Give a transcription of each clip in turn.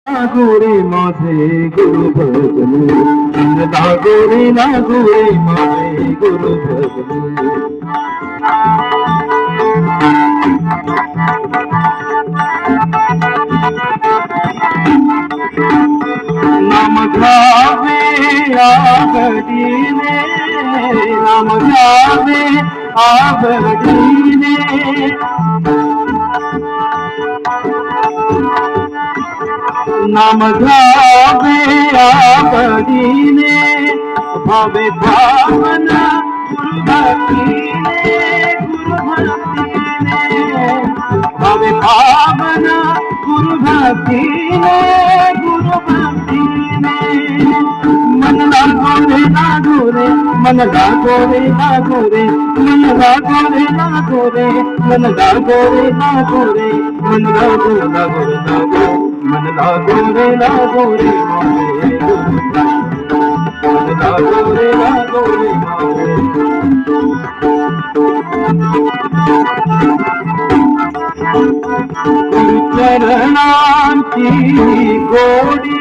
गोरे माथे गुरु भजन गोरे ना गोरे माथे गुरु भजन नाम गावे आगडीने नाम गावे आगडीने नाम गावे आगडीने भावे भावना गुरु भक्तीने भावे भावना गुरु भक्तीने मन लागोरे लागोरे मन लागोरे लागोरे मन लागोरे लागोरे मन लागोरे लागोरे मन लागोरे लागोरे लागो मन लागोरे लागोरे मन लागोरे लागोरे चरणांची गोडी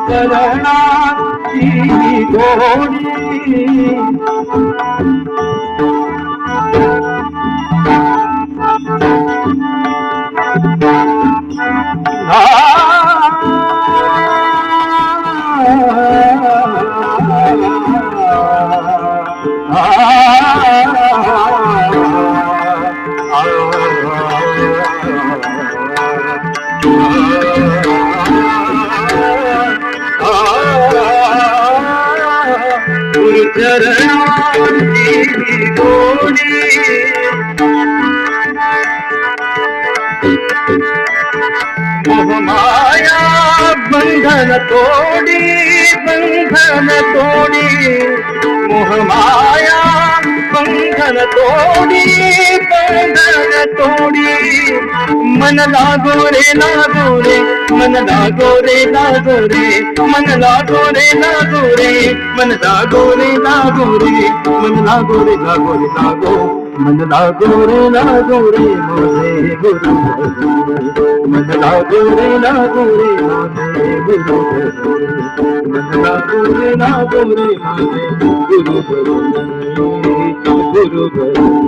चरणांची गोडी चरणांची गोडी मोहमाया बंधन तोडी मोहमाया बंधन तोडी मन लागोरे लागोरे मन लागोरे लागोरे मन लागोरे लागोरे मन लागोरे लागोरे मन लागोरे लागोरे लागो मन लागोरे लागोरे मोरे गुरु मन लागोरे लागोरे मोरे गुरु मन लागोरे लागोरे मोरे गुरु गुरु